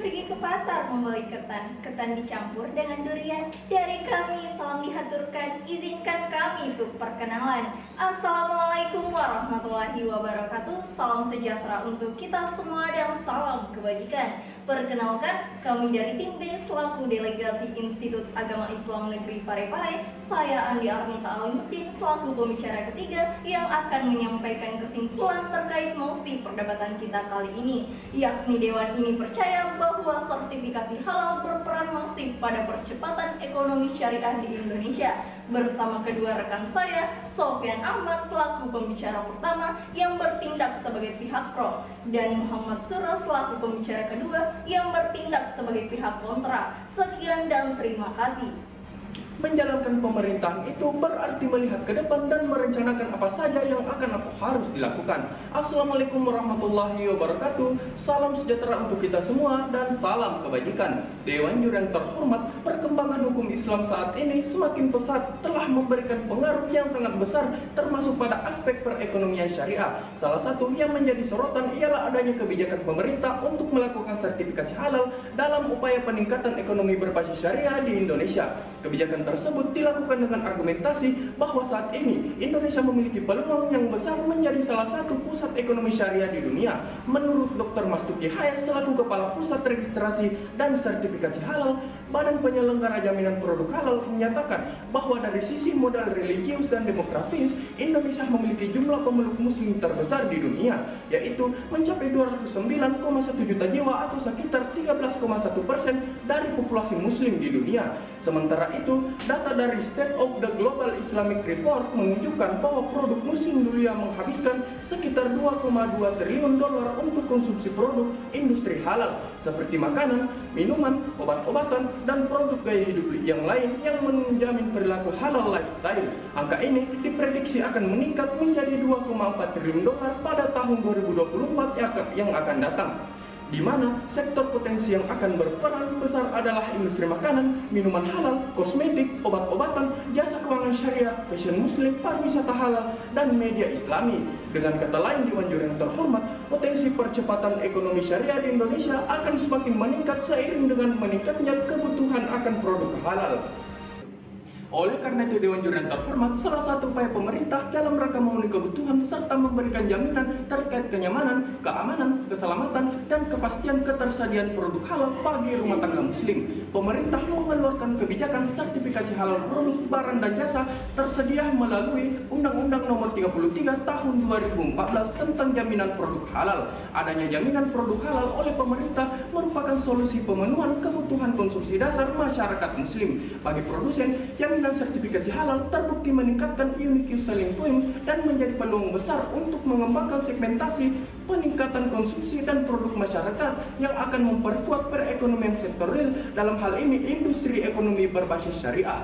Pergi ke pasar membeli ketan dicampur dengan durian. Dari kami salam dihaturkan, izinkan kami untuk perkenalan. Assalamualaikum warahmatullahi wabarakatuh. Salam sejahtera untuk kita semua dan salam kebajikan. Perkenalkan, kami dari tim B selaku delegasi Institut Agama Islam Negeri Parepare. Saya Andi Armita Alimuddin selaku pembicara ketiga yang akan menyampaikan kesimpulan terkait mosi perdebatan kita kali ini, yakni Dewan ini percaya bahwa sertifikasi halal berperan masif pada percepatan ekonomi syariah di Indonesia. Bersama kedua rekan saya, Sofyan Ahmad selaku pembicara pertama yang bertindak sebagai pihak pro, dan Muhammad Surah selaku pembicara kedua yang bertindak sebagai pihak kontra. Sekian dan terima kasih. Menjalankan pemerintahan itu berarti melihat ke depan dan merencanakan apa saja yang akan atau harus dilakukan. Assalamualaikum warahmatullahi wabarakatuh. Salam sejahtera untuk kita semua dan salam kebajikan. Dewan Juri yang terhormat, perkembangan hukum Islam saat ini semakin pesat telah memberikan pengaruh yang sangat besar termasuk pada aspek perekonomian syariah. Salah satu yang menjadi sorotan ialah adanya kebijakan pemerintah untuk melakukan sertifikasi halal dalam upaya peningkatan ekonomi berbasis syariah di Indonesia. Kebijakan tersebut dilakukan dengan argumentasi bahwa saat ini Indonesia memiliki peluang yang besar menjadi salah satu pusat ekonomi syariah di dunia. Menurut Dr. Mastuki Hayes selaku Kepala Pusat Registrasi dan Sertifikasi Halal, Badan Penyelenggara Jaminan Produk Halal menyatakan bahwa dari sisi modal religius dan demografis, Indonesia memiliki jumlah pemeluk muslim terbesar di dunia, yaitu mencapai 209,1 juta jiwa atau sekitar 13,1% dari populasi muslim di dunia. Sementara itu, data dari State of the Global Islamic Report menunjukkan bahwa produk muslim dunia menghabiskan sekitar 2,2 triliun dolar untuk konsumsi produk industri halal seperti makanan, minuman, obat-obatan, dan produk gaya hidup yang lain yang menjamin perilaku halal lifestyle. Angka ini diprediksi akan meningkat menjadi 2,4 triliun dolar pada tahun 2024 yang akan datang, di mana sektor potensi yang akan berperan besar adalah industri makanan, minuman halal, kosmetik, obat-obatan, jasa keuangan syariah, fashion muslim, pariwisata halal, dan media islami. Dengan kata lain, Dewan Juri yang terhormat, potensi percepatan ekonomi syariah di Indonesia akan semakin meningkat seiring dengan meningkatnya kebutuhan akan produk halal. Oleh karena itu, Dewan Juri yang terhormat, salah satu upaya pemerintah dalam rangka memenuhi kebutuhan serta memberikan jaminan terkait kenyamanan, keamanan, keselamatan, dan kepastian ketersediaan produk halal bagi rumah tangga muslim. Pemerintah mengeluarkan kebijakan sertifikasi halal produk barang dan jasa tersedia melalui Undang-Undang Nomor 33 Tahun 2014 tentang jaminan produk halal. Adanya jaminan produk halal oleh pemerintah merupakan solusi pemenuhan kebutuhan konsumsi dasar masyarakat muslim. Bagi produsen, jaminan sertifikasi halal terbukti meningkatkan unique selling point dan menjadi peluang besar untuk mengembangkan segmentasi, peningkatan konsumsi dan produk masyarakat yang akan memperkuat perekonomian sektor real, dalam hal ini industri ekonomi berbasis syariah.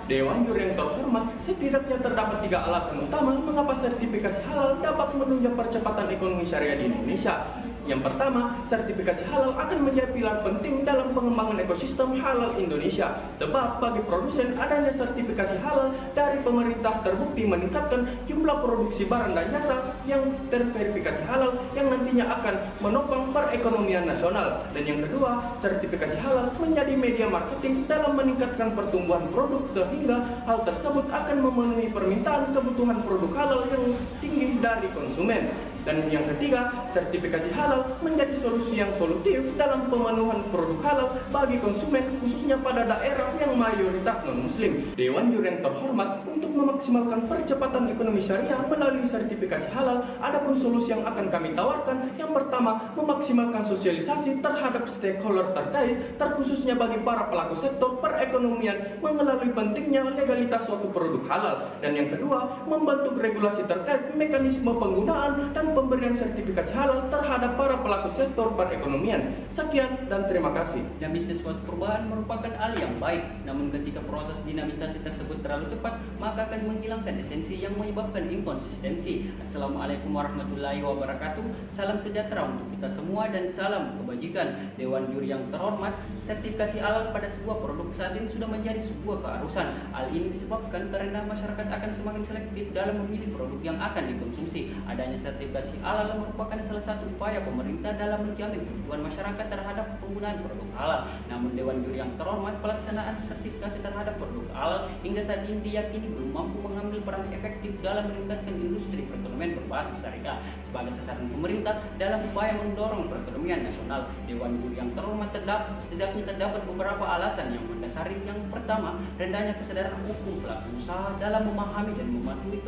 Dewan Juri yang terhormat, setidaknya terdapat 3 alasan utama mengapa sertifikasi halal dapat menunjang percepatan ekonomi syariah di Indonesia. Yang pertama, sertifikasi halal akan menjadi pilar penting dalam pengembangan ekosistem halal Indonesia. Sebab bagi produsen, adanya sertifikasi halal dari pemerintah terbukti meningkatkan jumlah produksi barang dan jasa yang terverifikasi halal yang nantinya akan menopang perekonomian nasional. Dan yang kedua, sertifikasi halal menjadi media marketing dalam meningkatkan pertumbuhan produk sehingga hal tersebut akan memenuhi permintaan kebutuhan produk halal yang tinggi dari konsumen. Dan yang ketiga, sertifikasi halal menjadi solusi yang solutif dalam pemenuhan produk halal bagi konsumen, khususnya pada daerah yang mayoritas non-muslim. Dewan Juri yang terhormat, untuk memaksimalkan percepatan ekonomi syariah melalui sertifikasi halal, adapun solusi yang akan kami tawarkan, yang pertama, memaksimalkan sosialisasi terhadap stakeholder terkait, terkhususnya bagi para pelaku sektor perekonomian melalui pentingnya legalitas suatu produk halal. Dan yang kedua, membentuk regulasi terkait mekanisme penggunaan dan dalam pemberian sertifikasi halal terhadap para pelaku sektor perekonomian. Sekian dan terima kasih. Dinamisasi suatu perubahan merupakan hal yang baik, namun ketika proses dinamisasi tersebut terlalu cepat, maka akan menghilangkan esensi yang menyebabkan inkonsistensi. Assalamualaikum warahmatullahi wabarakatuh. Salam sejahtera untuk kita semua dan salam kebajikan. Dewan Juri yang terhormat, sertifikasi halal pada sebuah produk saat ini sudah menjadi sebuah keharusan. Hal ini disebabkan karena masyarakat akan semakin selektif dalam memilih produk yang akan dikonsumsi. Adanya sertifikasi halal merupakan salah satu upaya pemerintah dalam menjamin kebutuhan masyarakat terhadap penggunaan produk halal. Namun Dewan Juri yang terhormat, pelaksanaan sertifikasi terhadap produk halal hingga saat ini diyakini belum mampu mengambil peran efektif dalam meningkatkan industri perekonomian berbasis syariah sebagai sasaran pemerintah dalam upaya mendorong perekonomian nasional. Dewan Juri yang terhormat setidaknya terdapat beberapa alasan yang mendasari. Yang pertama, rendahnya kesadaran hukum pelaku usaha dalam memahami dan mematuhi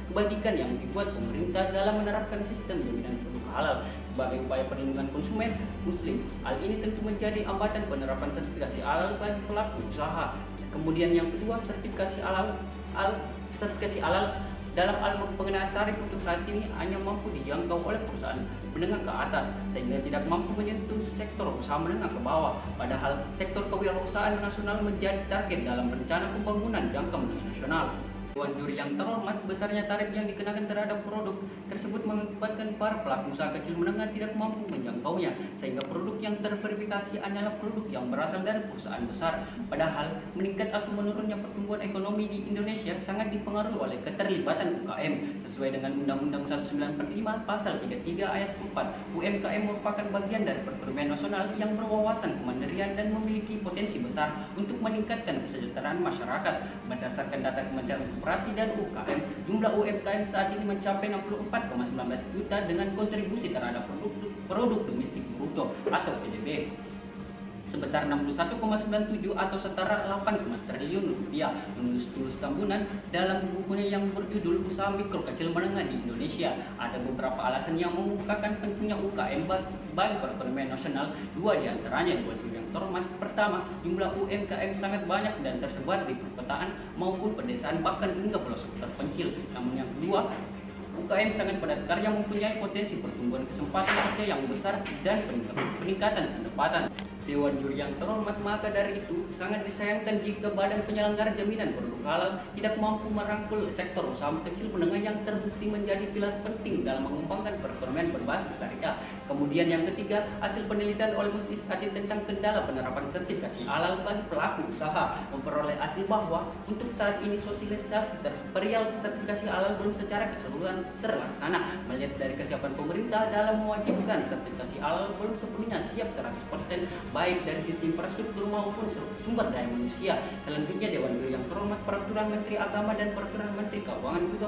kebajikan yang dibuat pemerintah dalam menerapkan sistem jaminan produk halal sebagai upaya perlindungan konsumen muslim. Hal ini tentu menjadi hambatan penerapan sertifikasi halal bagi pelaku usaha. Kemudian yang kedua, sertifikasi halal dalam hal pengenaan tarif untuk saat ini hanya mampu dijangkau oleh perusahaan menengah ke atas sehingga tidak mampu menyentuh sektor usaha menengah ke bawah. Padahal sektor kewirausahaan nasional menjadi target dalam rencana pembangunan jangka menengah nasional. Dewan Juri yang terhormat, besarnya tarif yang dikenakan terhadap produk tersebut mengakibatkan para pelaku usaha kecil menengah tidak mampu menjangkaunya, sehingga produk yang terverifikasi hanyalah produk yang berasal dari perusahaan besar. Padahal meningkat atau menurunnya pertumbuhan ekonomi di Indonesia sangat dipengaruhi oleh keterlibatan UKM. Sesuai dengan Undang-Undang 1945 Pasal 33 Ayat 4, UMKM merupakan bagian dari perekonomian nasional yang berwawasan kemandirian dan memiliki potensi besar untuk meningkatkan kesejahteraan masyarakat. Berdasarkan data Kementerian Koperasi dan UKM, jumlah UMKM saat ini mencapai 64,19 juta dengan kontribusi terhadap produk domestik bruto atau PDB sebesar 61,97 atau setara 8 triliun rupiah. Menurut Tulus Tambunan dalam bukunya yang berjudul Usaha Mikro Kecil Menengah di Indonesia, ada beberapa alasan yang mengemukakan pentingnya UKM bagi perekonomian nasional. Dua di antaranya Dewan Juri yang terhormat. Pertama, jumlah UMKM sangat banyak dan tersebar di perkotaan maupun pedesaan bahkan hingga pelosok terpencil. Namun yang kedua, UKM sangat padat karya mempunyai potensi pertumbuhan kesempatan kerja yang besar dan peningkatan pendapatan. Dewan Juri yang terhormat, maka dari itu sangat disayangkan jika Badan Penyelenggara Jaminan Produk Halal tidak mampu merangkul sektor usaha kecil menengah yang terbukti menjadi pilar penting dalam mengembangkan perekonomian berbasis syariah. Kemudian yang ketiga, hasil penelitian oleh Mustis Adit tentang kendala penerapan sertifikasi halal bagi pelaku usaha memperoleh hasil bahwa untuk saat ini sosialisasi perihal sertifikasi halal belum secara keseluruhan terlaksana. Melihat dari kesiapan pemerintah dalam mewajibkan sertifikasi halal belum sepenuhnya siap 100%, baik dari sisi infrastruktur maupun sumber daya manusia. Selanjutnya, Dewan Juri yang terhormat, Peraturan Menteri Agama dan Peraturan Menteri Keuangan juga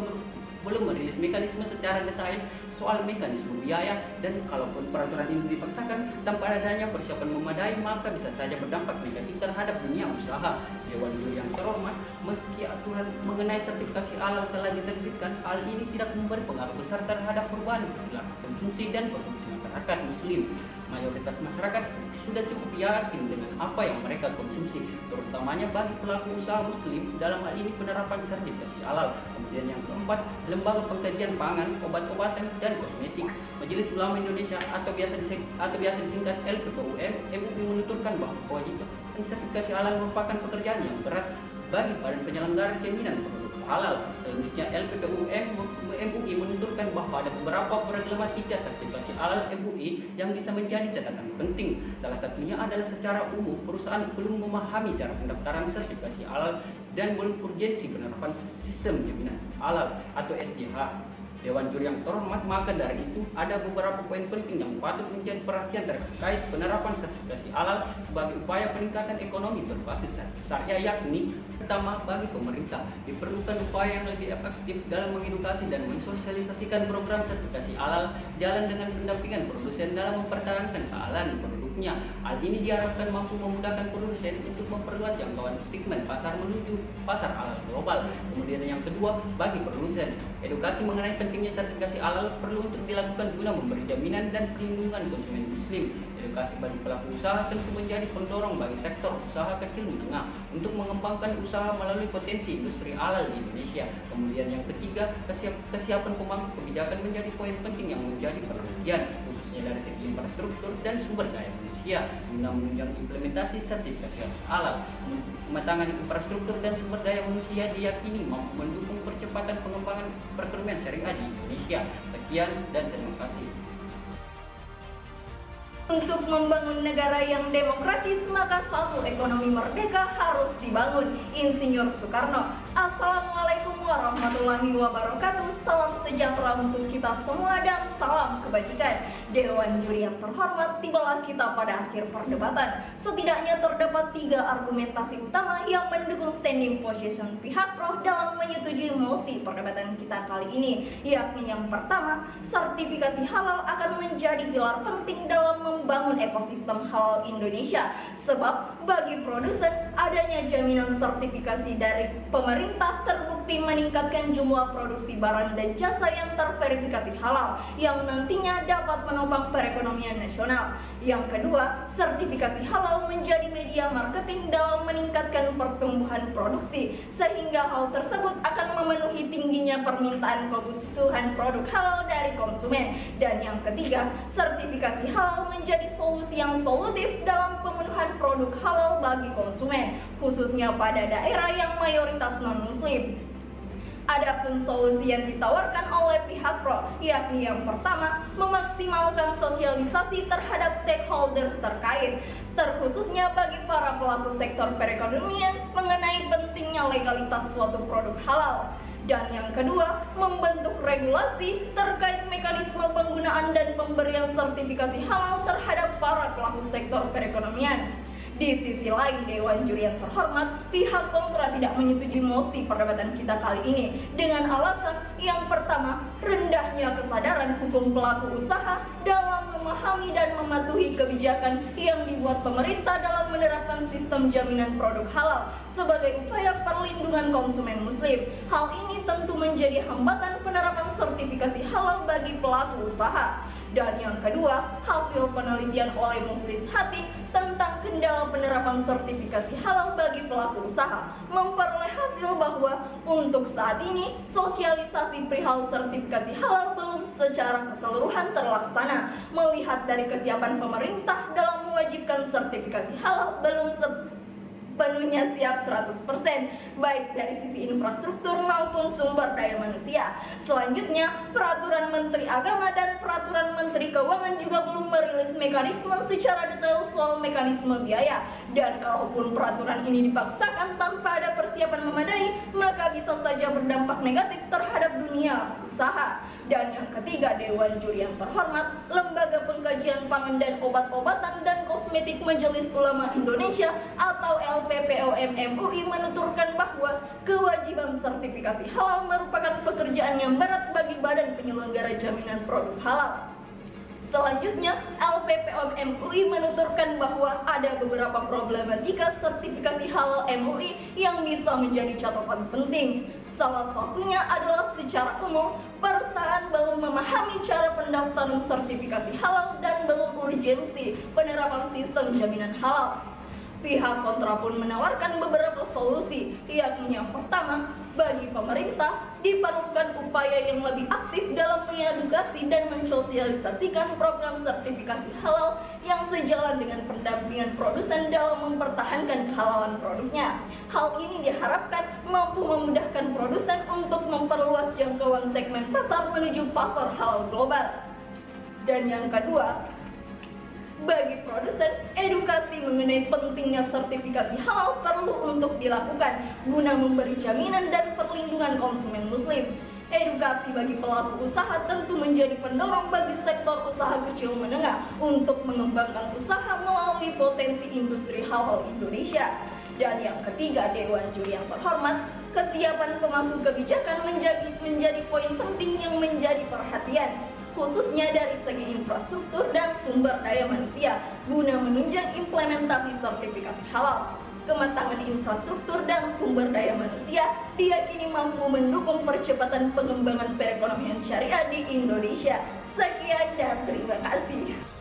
belum merilis mekanisme secara detail soal mekanisme biaya, dan kalaupun peraturan ini dipaksakan tanpa adanya persiapan memadai, maka bisa saja berdampak negatif terhadap dunia usaha. Dewan Juri yang terhormat, meski aturan mengenai sertifikasi halal telah diterbitkan, hal ini tidak memberi pengaruh besar terhadap perubahan perilaku konsumsi dan produksi masyarakat muslim. Mayoritas masyarakat sudah cukup yakin dengan apa yang mereka konsumsi, terutamanya bagi pelaku usaha muslim dalam hal ini penerapan sertifikasi halal. Kemudian yang keempat, Lembaga Pengkajian Pangan, Obat-obatan dan Kosmetik Majelis Ulama Indonesia atau biasa disingkat LPPUM MUI menuturkan bahwa kewajiban sertifikasi halal merupakan pekerjaan yang berat bagi Badan Penyelenggara Jaminan Produk Halal. Selanjutnya, LPPUM MUI menuturkan bahwa ada beberapa problematika sertifikasi halal MUI yang bisa menjadi catatan penting. Salah satunya adalah secara umum perusahaan belum memahami cara pendaftaran sertifikasi halal dan belum urgensi penerapan sistem jaminan halal atau SJH. Dewan Juri yang terhormat, maka dari itu ada beberapa poin penting yang patut menjadi perhatian terkait penerapan sertifikasi halal sebagai upaya peningkatan ekonomi berbasis syariah, yakni pertama, bagi pemerintah diperlukan upaya yang lebih efektif dalam mengedukasi dan mensosialisasikan program sertifikasi halal sejalan dengan pendampingan produsen dalam mempertahankan kehalalan produk produknya. Hal ini diharapkan mampu memudahkan produsen untuk memperluas jangkauan segmen pasar menuju pasar halal global. Kemudian yang kedua, bagi produsen, edukasi mengenai pentingnya sertifikasi halal perlu untuk dilakukan guna memberi jaminan dan perlindungan konsumen muslim. Edukasi bagi pelaku usaha tentu menjadi pendorong bagi sektor usaha kecil menengah untuk mengembangkan usaha melalui potensi industri halal di Indonesia. Kemudian yang ketiga, kesiapan pemangku kebijakan menjadi poin penting yang menjadi perhatian, khususnya dari segi infrastruktur dan sumber daya manusia guna menunjang implementasi sertifikasi halal. Kematangan infrastruktur dan sumber daya manusia diyakini mampu mendukung percepatan pengembangan perekonomian syariah di Indonesia. Sekian dan terima kasih. Untuk membangun negara yang demokratis, maka suatu ekonomi merdeka harus dibangun. Insinyur Soekarno. Assalamualaikum warahmatullahi wabarakatuh. Salam sejahtera untuk kita semua dan salam kebajikan. Dewan juri yang terhormat, tibalah kita pada akhir perdebatan. Setidaknya terdapat 3 argumentasi utama yang mendukung standing position pihak pro dalam menyetujui mosi perdebatan kita kali ini, yakni yang pertama, sertifikasi halal akan menjadi pilar penting dalam membangun ekosistem halal Indonesia. Sebab bagi produsen, adanya jaminan sertifikasi dari pemerintah terbukti meningkatkan jumlah produksi barang dan jasa yang terverifikasi halal, yang nantinya dapat menopang perekonomian nasional. Yang kedua, sertifikasi halal menjadi media marketing dalam meningkatkan pertumbuhan produksi, sehingga hal tersebut akan memenuhi tingginya permintaan kebutuhan produk halal dari konsumen. Dan yang ketiga, sertifikasi halal menjadi solusi yang solutif dalam pemenuhan produk halal bagi konsumen, khususnya pada daerah yang mayoritas non-muslim. Adapun solusi yang ditawarkan oleh pihak pro, yakni yang pertama, memaksimalkan sosialisasi terhadap stakeholders terkait, terkhususnya bagi para pelaku sektor perekonomian mengenai pentingnya legalitas suatu produk halal. Dan yang kedua, membentuk regulasi terkait mekanisme penggunaan dan pemberian sertifikasi halal terhadap para pelaku sektor perekonomian. Di sisi lain, Dewan Juri yang terhormat, pihak kontra tidak menyetujui mosi perdebatan kita kali ini dengan alasan yang pertama, rendahnya kesadaran hukum pelaku usaha dalam memahami dan mematuhi kebijakan yang dibuat pemerintah dalam menerapkan sistem jaminan produk halal sebagai upaya perlindungan konsumen muslim. Hal ini tentu menjadi hambatan penerapan sertifikasi halal bagi pelaku usaha. Dan yang kedua, hasil penelitian oleh Muslis Hati tentang kendala penerapan sertifikasi halal bagi pelaku usaha memperoleh hasil bahwa untuk saat ini sosialisasi perihal sertifikasi halal belum secara keseluruhan terlaksana. Melihat dari kesiapan pemerintah dalam mewajibkan sertifikasi halal belum sepenuhnya siap 100%, baik dari sisi infrastruktur maupun sumber daya manusia. Selanjutnya, Peraturan Menteri Agama dan Peraturan Menteri Keuangan juga belum merilis mekanisme secara detail soal mekanisme biaya. Dan kalaupun peraturan ini dipaksakan tanpa ada persiapan memadai, maka bisa saja berdampak negatif terhadap dunia usaha. Dan yang ketiga, Dewan Juri yang terhormat, Lembaga Pengkajian Pangan dan Obat-obatan dan Kosmetik Majelis Ulama Indonesia atau LPPOM MUI menuturkan bahwa kewajiban sertifikasi halal merupakan pekerjaan yang berat bagi badan penyelenggara jaminan produk halal. Selanjutnya, LPPOM MUI menuturkan bahwa ada beberapa problematika sertifikasi halal MUI yang bisa menjadi catatan penting. Salah satunya adalah secara umum, perusahaan belum memahami cara pendaftaran sertifikasi halal dan belum urgensi penerapan sistem jaminan halal. Pihak kontra pun menawarkan beberapa solusi, yakni yang pertama, bagi pemerintah diperlukan upaya yang lebih aktif dalam mengedukasi dan mensosialisasikan program sertifikasi halal yang sejalan dengan pendampingan produsen dalam mempertahankan kehalalan produknya. Hal ini diharapkan mampu memudahkan produsen untuk memperluas jangkauan segmen pasar menuju pasar halal global. Dan yang kedua, bagi produsen, edukasi mengenai pentingnya sertifikasi halal perlu untuk dilakukan guna memberi jaminan dan perlindungan konsumen muslim. Edukasi bagi pelaku usaha tentu menjadi pendorong bagi sektor usaha kecil menengah untuk mengembangkan usaha melalui potensi industri halal Indonesia. Dan yang ketiga, Dewan Juri yang terhormat, kesiapan pemangku kebijakan menjadi poin penting yang menjadi perhatian. khususnya dari segi infrastruktur dan sumber daya manusia, guna menunjang implementasi sertifikasi halal. Kematangan infrastruktur dan sumber daya manusia diyakini mampu mendukung percepatan pengembangan perekonomian syariah di Indonesia. Sekian dan terima kasih.